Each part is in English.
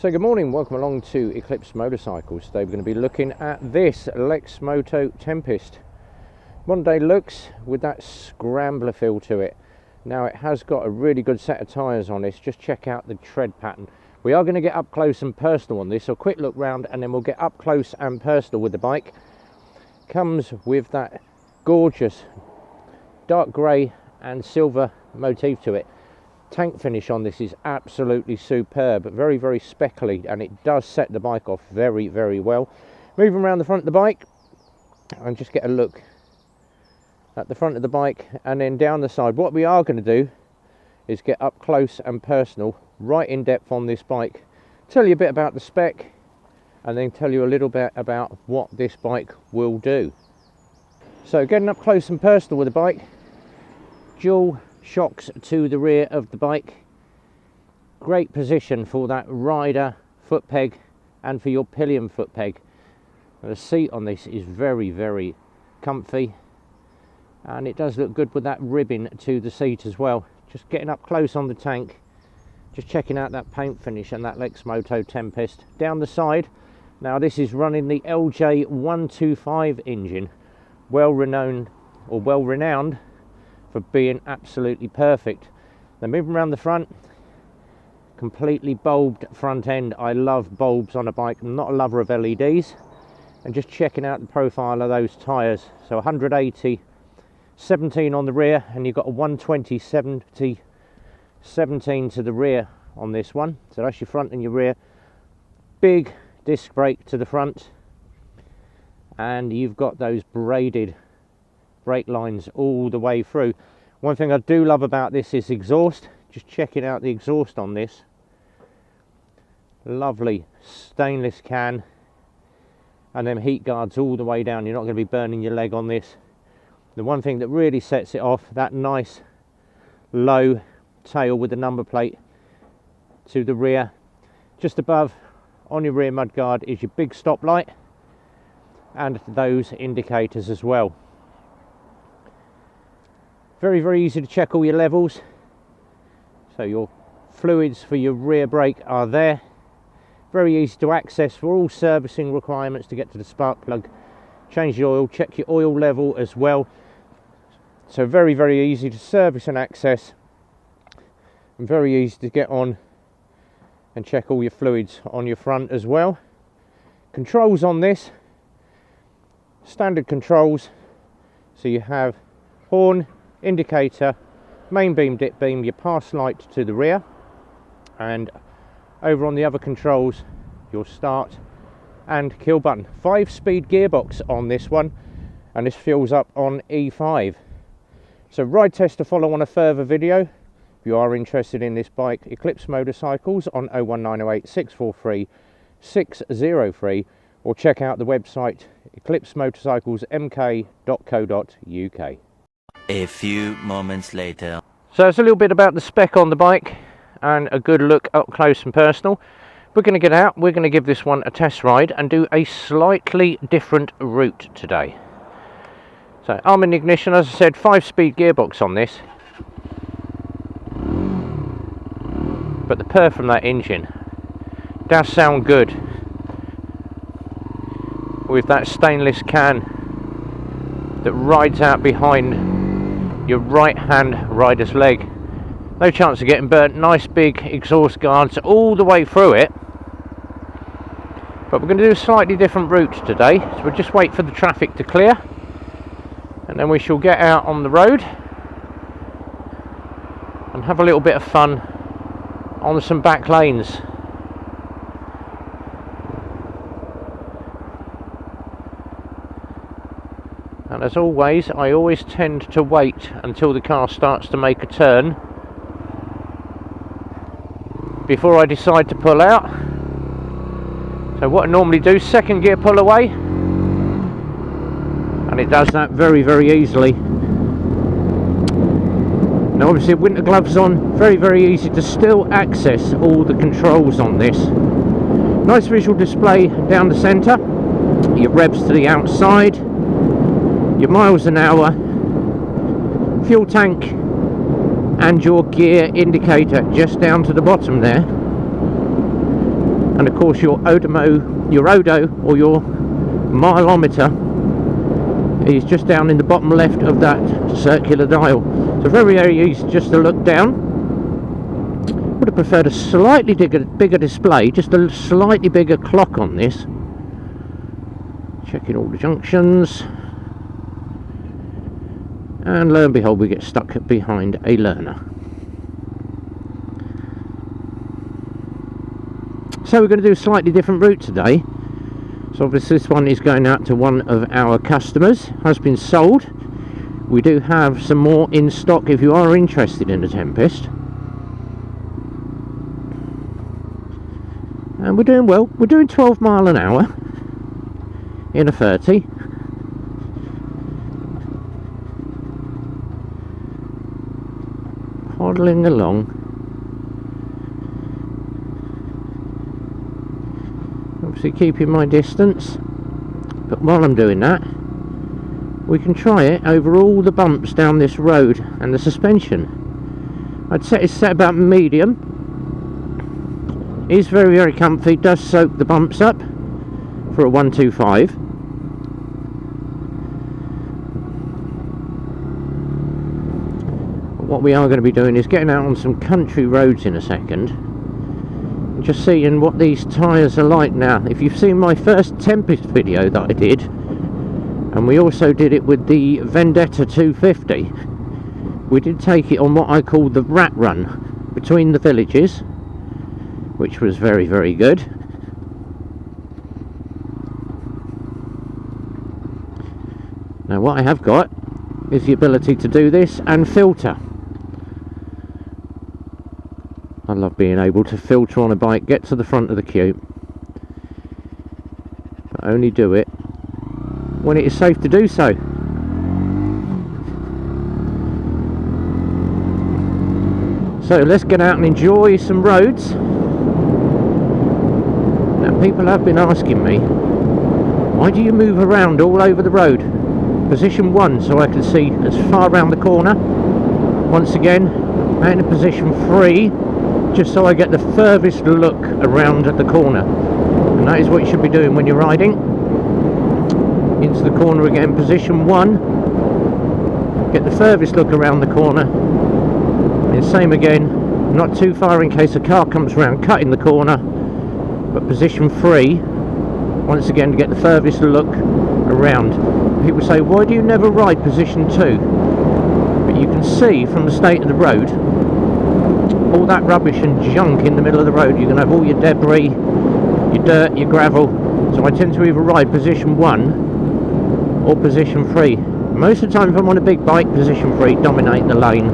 So good morning, welcome along to Eclipse Motorcycles. Today we're going to be looking at this Lexmoto Tempest. Modern day looks with that scrambler feel to it. Now it has got a really good set of tyres on this. Just check out the tread pattern. We are going to get up close and personal on this, so a quick look round and then we'll get up close and personal with the bike. Comes with that gorgeous dark grey and silver motif to it. Tank finish on this is absolutely superb, very speckly, and it does set the bike off very well. Moving around the front of the bike and just get a look at the front of the bike and then down the side. What we are going to do is get up close and personal, right in depth on this bike, tell you a bit about the spec and then tell you a little bit about what this bike will do. So getting up close and personal with the bike, dual shocks to the rear of the bike, great position for that rider foot peg and for your pillion foot peg. The seat on this is very comfy, and it does look good with that ribbing to the seat as well. Just getting up close on the tank, just checking out that paint finish and that Lexmoto Tempest. Down the side, now this is running the LJ 125 engine, well renowned for being absolutely perfect. Then moving around the front, completely bulbed front end. I love bulbs on a bike. I'm not a lover of LEDs. And just checking out the profile of those tyres. So 180 17 on the rear, and you've got a 120 70 17 to the rear on this one. So that's your front and your rear. Big disc brake to the front, and you've got those braided brake lines all the way through. One thing I do love about this is exhaust. Just checking out the exhaust on this. Lovely stainless can, and then heat guards all the way down. You're not going to be burning your leg on this. The one thing that really sets it off, that nice low tail with the number plate to the rear. Just above on your rear mudguard is your big stop light and those indicators as well. Very easy to check all your levels. So your fluids for your rear brake are there. Very easy to access for all servicing requirements to get to the spark plug. Change the oil, check your oil level as well. So very easy to service and access, and very easy to get on and check all your fluids on your front as well. Controls on this, standard controls. So you have horn, indicator, main beam, dip beam, your pass light to the rear, and over on the other controls your start and kill button. 5-speed gearbox on this one, and this fuels up on E5. So ride test to follow on a further video. If you are interested in this bike, Eclipse Motorcycles on 01908 643 603, or check out the website eclipsemotorcyclesmk.co.uk. A few moments later. So it's a little bit about the spec on the bike and a good look up close and personal. We're going to get out, we're going to give this one a test ride and do a slightly different route today. So arm and ignition, as I said, 5-speed gearbox on this. But the purr from that engine does sound good with that stainless can that rides out behind your right hand rider's leg. No chance of getting burnt. Nice big exhaust guards all the way through it. But we're going to do a slightly different route today, so we'll just wait for the traffic to clear and then we shall get out on the road and have a little bit of fun on some back lanes. And as always, I always tend to wait until the car starts to make a turn before I decide to pull out. So what I normally do, second gear pull away, and it does that very easily. Now obviously winter gloves on, very easy to still access all the controls on this. Nice visual display down the centre, your revs to the outside, your miles an hour, fuel tank and your gear indicator just down to the bottom there. and of course your odo or your mileometer is just down in the bottom left of that circular dial. So very, very easy just to look down. Would have preferred a slightly bigger display, just a slightly bigger clock on this. Checking all the junctions, and lo and behold we get stuck behind a learner. So we're going to do a slightly different route today. So obviously this one is going out to one of our customers, has been sold. We do have some more in stock if you are interested in the Tempest. And we're doing well. We're doing 12 mile an hour in a 30. Hoddling along. Obviously keeping my distance, but while I'm doing that we can try it over all the bumps down this road. And the suspension, I'd say it's set about medium. Is very, very comfy, does soak the bumps up for a 125. What we are going to be doing is getting out on some country roads in a second, just seeing what these tyres are like now. If you've seen my first Tempest video that I did, and we also did it with the Vendetta 250, we did take it on what I call the rat run between the villages, which was very, very good. Now what I have got is the ability to do this and filter. I love being able to filter on a bike, get to the front of the queue, but only do it when it is safe to do so. So let's get out and enjoy some roads. Now people have been asking me, why do you move around all over the road? Position 1 so I can see as far around the corner. Once again, out in position 3 just so I get the furthest look around at the corner. And that is what you should be doing when you're riding. Into the corner again, position 1. Get the furthest look around the corner. And same again, not too far in case a car comes around cutting the corner. But position 3, once again to get the furthest look around. People say, why do you never ride position 2? But you can see from the state of the road, all that rubbish and junk in the middle of the road. You're going to have all your debris, your dirt, your gravel. So I tend to either ride position 1 or position 3. Most of the time if I'm on a big bike, position 3 dominate the lane.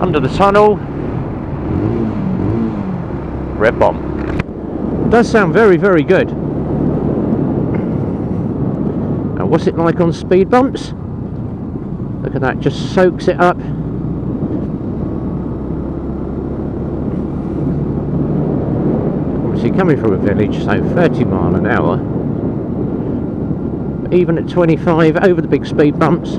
Under the tunnel, red bomb. It does sound very, very good. Now what's it like on speed bumps? Look at that, just soaks it up. Obviously coming from a village, so 30 mile an hour. But even at 25 over the big speed bumps,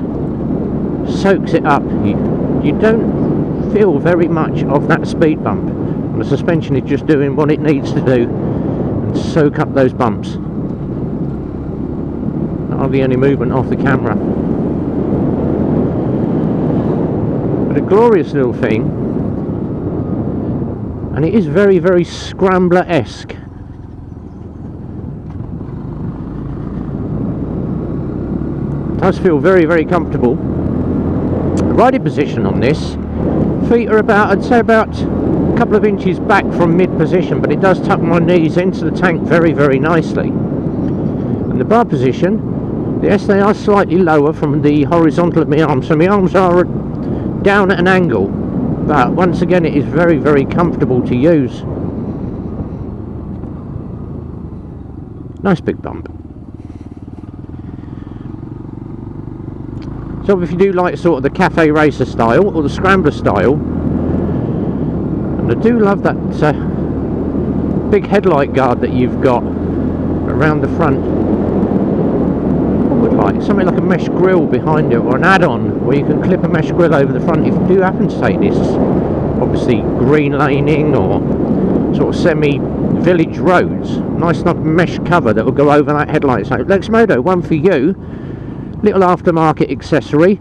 soaks it up. You don't feel very much of that speed bump. And the suspension is just doing what it needs to do and soak up those bumps. Hardly any movement off the camera. But a glorious little thing, and it is very, very scrambler-esque. It does feel very, very comfortable. The riding position on this, feet are about, I'd say about a couple of inches back from mid-position, but it does tuck my knees into the tank very, very nicely. And the bar position, yes, they are slightly lower from the horizontal of my arms, so my arms are down at an angle, but once again it is very, very comfortable to use. Nice big bump. So if you do like sort of the cafe racer style or the scrambler style, and I do love that big headlight guard that you've got around the front. Like something like a mesh grille behind it, or an add-on where you can clip a mesh grille over the front if you do happen to take this obviously green laning or sort of semi-village roads, nice enough mesh cover that will go over that headlight. So Lexmoto, one for you. Little aftermarket accessory,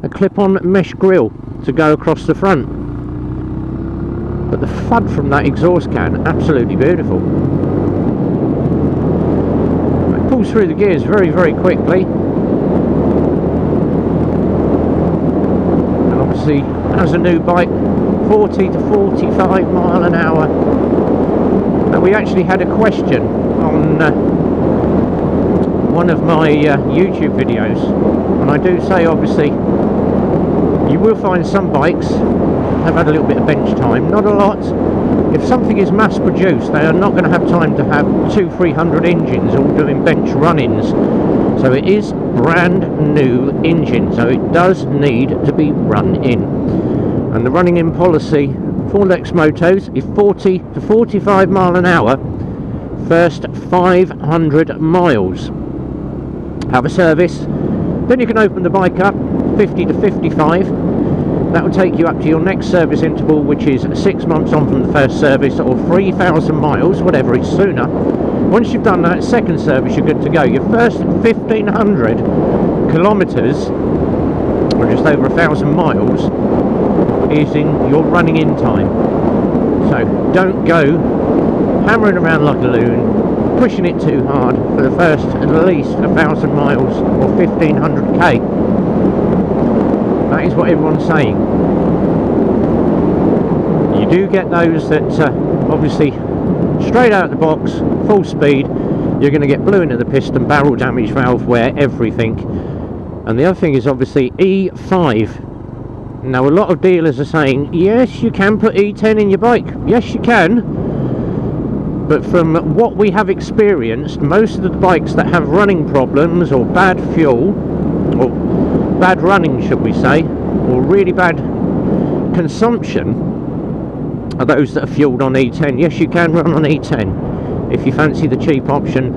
a clip-on mesh grille to go across the front. But the thud from that exhaust can, absolutely beautiful. It pulls through the gears very, very quickly. And obviously, as a new bike, 40 to 45 mile an hour. And we actually had a question on one of my YouTube videos, and I do say obviously you will find some bikes have had a little bit of bench time, not a lot. If something is mass produced, they are not going to have time to have 200-300 engines all doing bench run-ins. So it is brand new engine, so it does need to be run in. And the running in policy for Lexmotos is 40 to 45 mile an hour, first 500 miles. Have a service, then you can open the bike up 50 to 55. That will take you up to your next service interval, which is 6 months on from the first service, or 3,000 miles, whatever is sooner. Once you've done that second service, you're good to go. Your first 1,500 kilometres, or just over 1,000 miles, is in your running in time. So don't go hammering around like a loon, pushing it too hard for the first at least 1,000 miles or 1,500k. That is what everyone's saying. You do get those that obviously straight out of the box, full speed, you're going to get blew into the piston, barrel damage, valve wear, everything. And the other thing is obviously E5. Now a lot of dealers are saying, yes, you can put E10 in your bike. Yes, you can. But from what we have experienced, most of the bikes that have running problems or bad fuel, or bad running should we say, or really bad consumption, are those that are fueled on E10. Yes, you can run on E10 if you fancy the cheap option,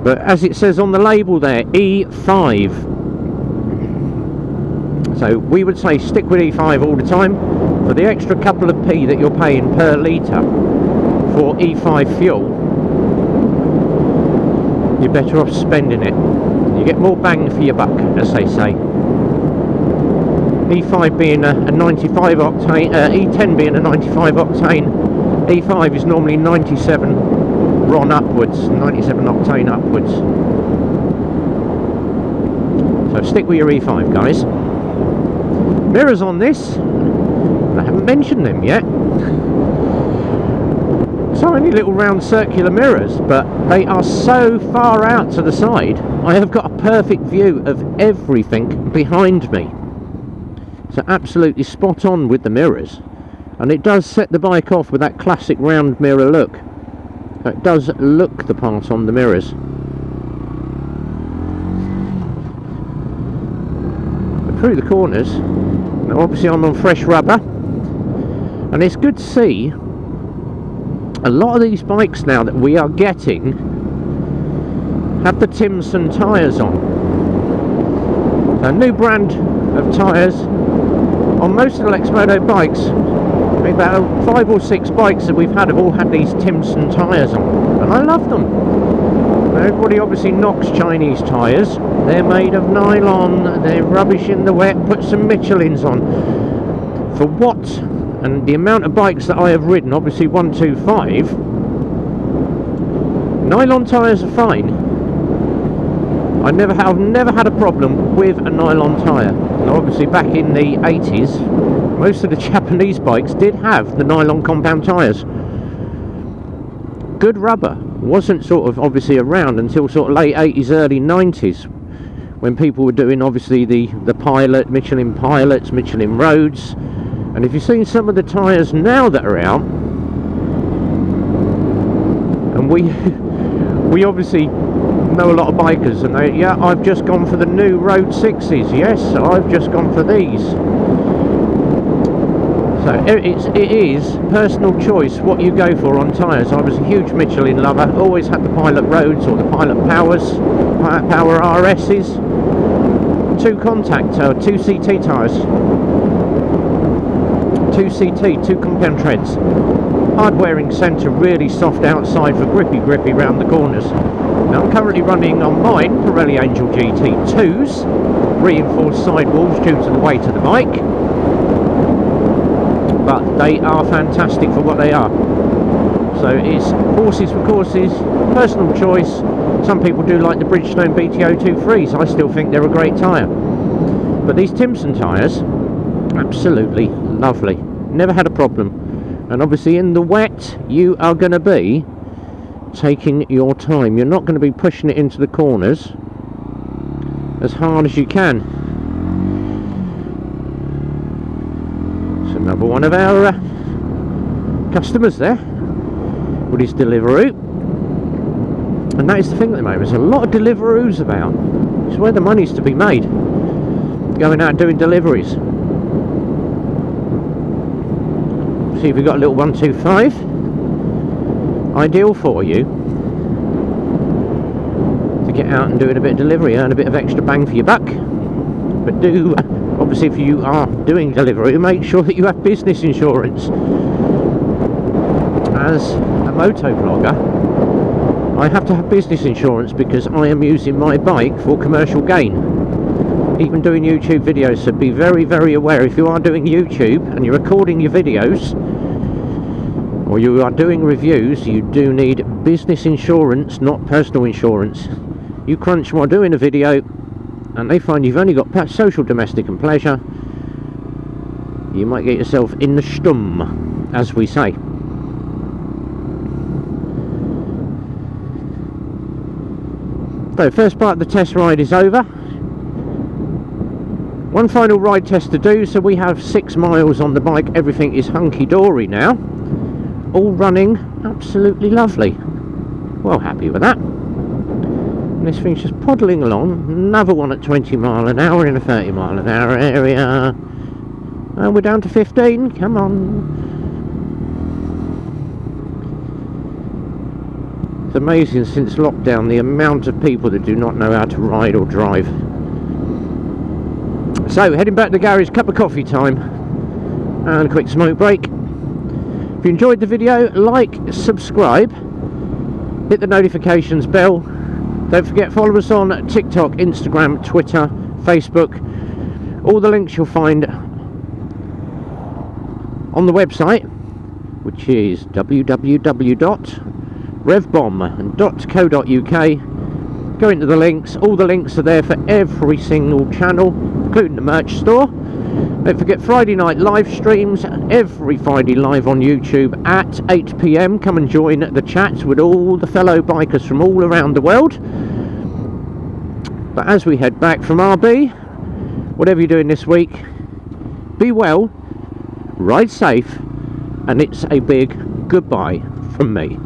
but as it says on the label there, E5. So we would say stick with E5 all the time. For the extra couple of p that you're paying per litre for E5 fuel, you're better off spending it. You get more bang for your buck, as they say. E5 being a 95 octane, E10 being a 95 octane, E5 is normally 97 RON upwards, 97 octane upwards. So stick with your E5, guys. Mirrors on this, I haven't mentioned them yet. Tiny little round circular mirrors, but they are so far out to the side, I have got a perfect view of everything behind me. So absolutely spot on with the mirrors, and it does set the bike off with that classic round mirror look. It does look the part on the mirrors. But through the corners, now obviously I'm on fresh rubber, and it's good to see a lot of these bikes now that we are getting have the Timson tyres on. A new brand of tyres on most of the Lexmoto bikes. I mean, about 5 or 6 bikes that we've had have all had these Timson tyres on, and I love them. Now, everybody obviously knocks Chinese tyres. They're made of nylon, they're rubbish in the wet, put some Michelins on. For what? And the amount of bikes that I have ridden, obviously 125, nylon tyres are fine. I've never had a problem with a nylon tyre. Now obviously back in the 80s, most of the Japanese bikes did have the nylon compound tyres. Good rubber wasn't sort of obviously around until sort of late 80s, early 90s, when people were doing obviously the Pilot, Michelin Pilots, Michelin Roads. And if you've seen some of the tyres now that are out, and we obviously know a lot of bikers, and they, yeah, I've just gone for the new Road 6s, yes, I've just gone for these. So it is personal choice what you go for on tyres. I was a huge Michelin lover, always had the Pilot Roads or the Pilot Powers, Power RSs, 2 contact or 2 CT tyres. 2CT, 2 compound treads. Hard wearing centre, really soft outside for grippy round the corners. Now I'm currently running on mine Pirelli Angel GT2s, reinforced sidewalls due to the weight of the bike, but they are fantastic for what they are. So it's horses for courses, personal choice. Some people do like the Bridgestone BT023s. I still think they're a great tyre. But these Timpson tyres, absolutely lovely. Never had a problem. And obviously in the wet, you are going to be taking your time. You're not going to be pushing it into the corners as hard as you can. It's another one of our customers there with his Deliveroo. And that is the thing at the moment, there's a lot of Deliveroos about. It's where the money's to be made, going out doing deliveries. See if we've got a little 125, ideal for you to get out and doing a bit of delivery, earn a bit of extra bang for your buck. But do, obviously if you are doing delivery, make sure that you have business insurance. As a motovlogger, I have to have business insurance because I am using my bike for commercial gain, even doing YouTube videos. So be very aware, if you are doing YouTube and you're recording your videos or you are doing reviews, you do need business insurance, not personal insurance. You crunch while doing a video and they find you've only got social, domestic and pleasure, you might get yourself in the stum, as we say. So first part of the test ride is over. One final ride test to do, so we have 6 miles on the bike. Everything is hunky-dory now. All running absolutely lovely. Well happy with that. And this thing's just poddling along. Another one at 20 mile an hour in a 30 mile an hour area. And we're down to 15, come on. It's amazing since lockdown the amount of people that do not know how to ride or drive. So heading back to the garage, cup of coffee time and a quick smoke break. If you enjoyed the video, like, subscribe, hit the notifications bell. Don't forget, follow us on TikTok, Instagram, Twitter, Facebook. All the links you'll find on the website, which is www.revbomb.co.uk. Go into the links. All the links are there for every single channel, including the merch store. Don't forget, Friday night live streams, every Friday live on YouTube at 8 PM. Come and join the chats with all the fellow bikers from all around the world. But as we head back from RB, whatever you're doing this week, be well, ride safe, and it's a big goodbye from me.